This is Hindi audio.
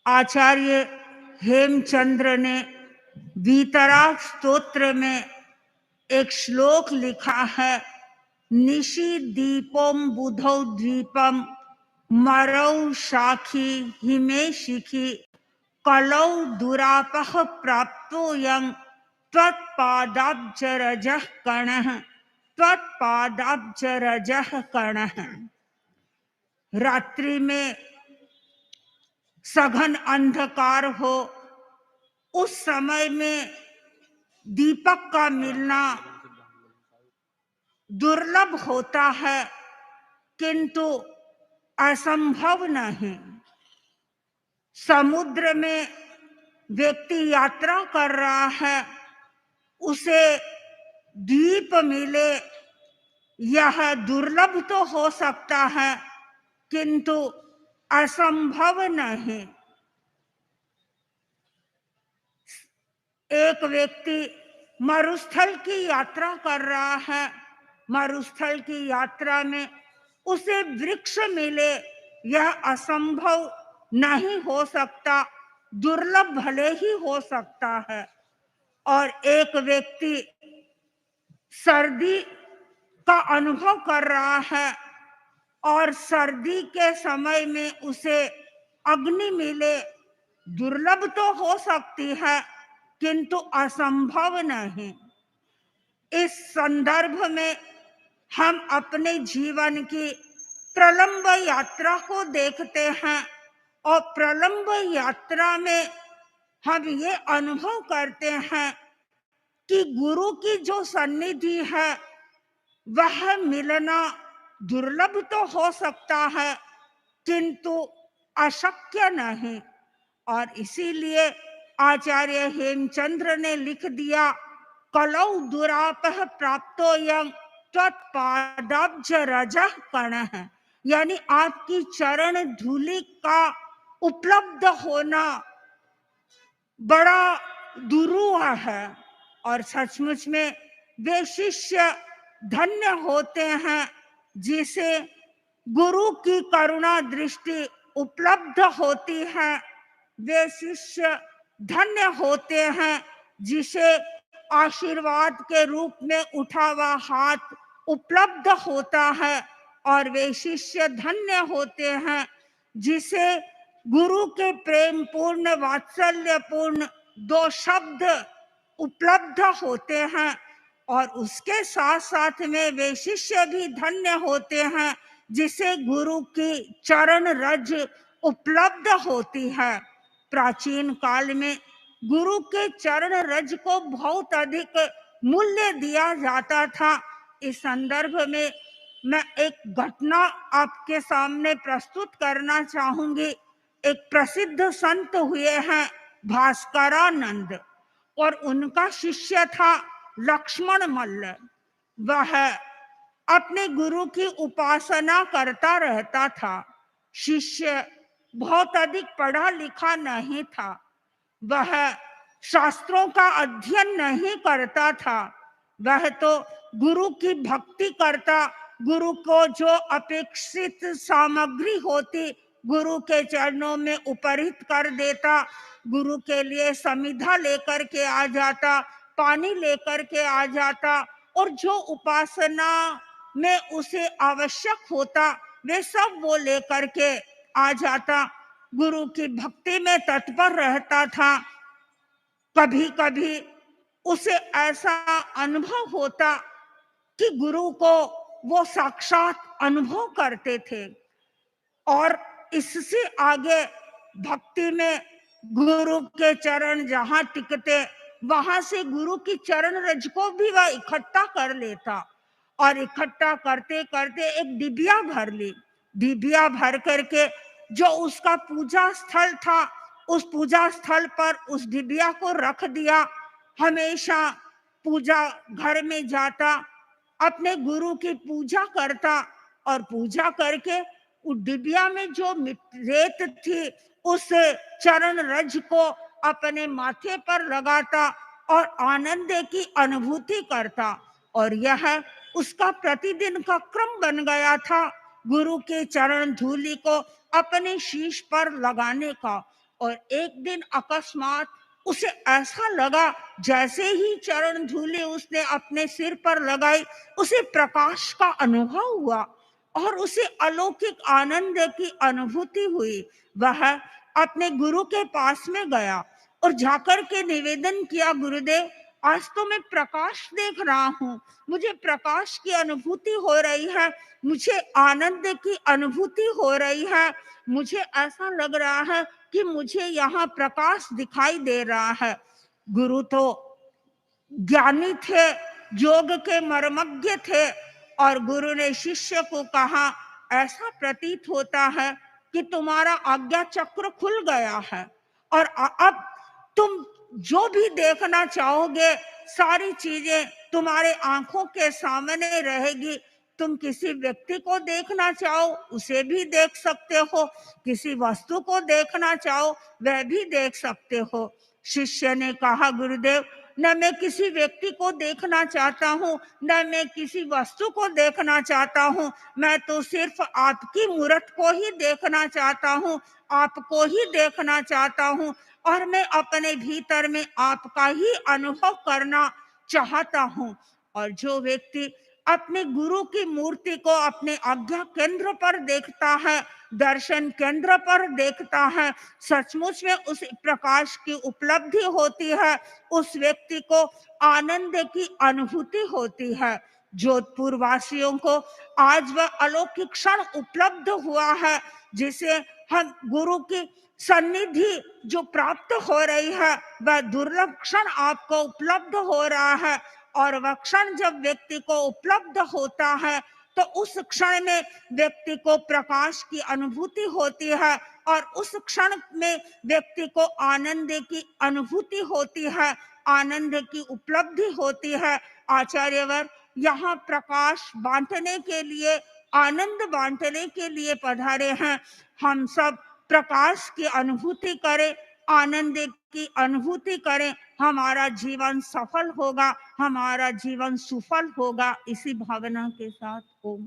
आचार्य हेमचंद्र ने वीतराग स्तोत्र में एक श्लोक लिखा है, निशि दीपोम बुधौ द्वीपम मरौ शाखी हिमे शिखी कलौ दुरापः प्राप्तो यं त्वत्पादाब्जरजः कणः त्वत्पादाब्जरजः कणः। रात्रि में सघन अंधकार हो, उस समय में दीपक का मिलना दुर्लभ होता है, किंतु असंभव नहीं। समुद्र में व्यक्ति यात्रा कर रहा है, उसे द्वीप मिले, यह दुर्लभ तो हो सकता है किंतु असंभव नहीं। एक व्यक्ति मरुस्थल की यात्रा कर रहा है, मरुस्थल की यात्रा में उसे वृक्ष मिले, यह असंभव नहीं हो सकता, दुर्लभ भले ही हो सकता है। और एक व्यक्ति सर्दी का अनुभव कर रहा है और सर्दी के समय में उसे अग्नि मिले, दुर्लभ तो हो सकती है किंतु असंभव नहीं। इस संदर्भ में हम अपने जीवन की प्रलंब यात्रा को देखते हैं और प्रलंब यात्रा में हम ये अनुभव करते हैं कि गुरु की जो सन्निधि है वह मिलना दुर्लभ तो हो सकता है किंतु अशक्य नहीं। और इसीलिए आचार्य हेमचंद्र ने लिख दिया, कलौ दुरापः प्राप्तो यं त्वत्पादाब्ज रजः कणः, यानी आपकी चरण धूलि का उपलब्ध होना बड़ा दुरूह है। और सचमुच में वे शिष्य धन्य होते हैं जिसे गुरु की करुणा दृष्टि उपलब्ध होती है। वे शिष्य धन्य होते हैं जिसे आशीर्वाद के रूप में उठा हुआ हाथ उपलब्ध होता है। और वे शिष्य धन्य होते हैं जिसे गुरु के प्रेम पूर्ण वात्सल्य पूर्ण दो शब्द उपलब्ध होते हैं। और उसके साथ साथ में वे शिष्य भी धन्य होते हैं जिसे गुरु की चरण रज उपलब्ध होती है। प्राचीन काल में गुरु के चरण रज को बहुत अधिक मूल्य दिया जाता था। इस संदर्भ में मैं एक घटना आपके सामने प्रस्तुत करना चाहूंगी। एक प्रसिद्ध संत हुए हैं भास्करानंद और उनका शिष्य था लक्ष्मण मल्ल। वह अपने गुरु की उपासना करता रहता था। शिष्य बहुत अधिक पढ़ा लिखा नहीं था, वह शास्त्रों का अध्ययन नहीं करता था, वह तो गुरु की भक्ति करता, गुरु को जो अपेक्षित सामग्री होती गुरु के चरणों में उपरित कर देता, गुरु के लिए समिधा लेकर के आ जाता, पानी लेकर के आ जाता और जो उपासना में उसे आवश्यक होता वे सब वो लेकर के आ जाता। गुरु की भक्ति में तत्पर रहता था। कभी कभी उसे ऐसा अनुभव होता कि गुरु को वो साक्षात अनुभव करते थे और इससे आगे भक्ति में गुरु के चरण जहां टिकते वहां से गुरु की चरण रज को भी वह इकट्ठा कर लेता और इकट्ठा करते करते एक डिबिया भर ली। डिबिया भर करके जो उसका पूजा स्थल था उस पूजा स्थल पर उस डिबिया को रख दिया। हमेशा पूजा घर में जाता, अपने गुरु की पूजा करता और पूजा करके उस डिबिया में जो रेत थी उस चरण रज को अपने माथे पर लगाता और आनंद की अनुभूति करता। और यह उसका प्रतिदिन का क्रम बन गया था, गुरु के चरण धूलि को अपने शीश पर लगाने का। और एक दिन अकस्मात उसे ऐसा लगा, जैसे ही चरण धूलि उसने अपने सिर पर लगाई, उसे प्रकाश का अनुभव हुआ और उसे अलौकिक आनंद की अनुभूति हुई। वह अपने गुरु के पास में गया और जाकर के निवेदन किया, गुरुदेव, आज तो मैं प्रकाश देख रहा हूँ, मुझे प्रकाश की अनुभूति हो रही है, मुझे आनंद की अनुभूति हो रही है, मुझे ऐसा लग रहा है कि मुझे यहाँ प्रकाश दिखाई दे रहा है। गुरु तो ज्ञानी थे, योग के मर्मज्ञ थे, और गुरु ने शिष्य को कहा, ऐसा प्रतीत होता है कि तुम्हारा आज्ञा चक्र खुल गया है और अब तुम जो भी देखना चाहोगे, सारी चीजें तुम्हारे आंखों के सामने रहेगी। तुम किसी व्यक्ति को देखना चाहो, उसे भी देख सकते हो, किसी वस्तु को देखना चाहो, वह भी देख सकते हो। शिष्य ने कहा, गुरुदेव, न मैं किसी व्यक्ति को देखना चाहता हूँ, न मैं किसी वस्तु को देखना चाहता हूँ, मैं तो सिर्फ आपकी मूर्त को ही देखना चाहता हूँ, आपको ही देखना चाहता हूँ, और मैं अपने भीतर में आपका ही अनुभव करना चाहता हूँ। और जो व्यक्ति अपने गुरु की मूर्ति को अपने आज्ञा केंद्र पर देखता है, दर्शन केंद्र पर देखता है, सचमुच में उस प्रकाश की उपलब्धि होती है, उस व्यक्ति को आनंद की अनुभूति होती है। जोधपुर वासियों को आज वह अलौकिक क्षण उपलब्ध हुआ है, जिसे हम गुरु की सन्निधि जो प्राप्त हो रही है, वह दुर्लभ क्षण आपको उपलब्ध हो रहा है। और वह क्षण जब व्यक्ति को उपलब्ध होता है, तो उस क्षण में व्यक्ति को प्रकाश की अनुभूति होती है और उस क्षण में व्यक्ति को आनंद की अनुभूति होती है, आनंद की उपलब्धि होती है। आचार्यवर यहाँ प्रकाश बांटने के लिए, आनंद बांटने के लिए पधारे हैं। हम सब प्रकाश की अनुभूति करें, आनंद की अनुभूति करें, हमारा जीवन सफल होगा, हमारा जीवन सुफल होगा। इसी भावना के साथ ओम।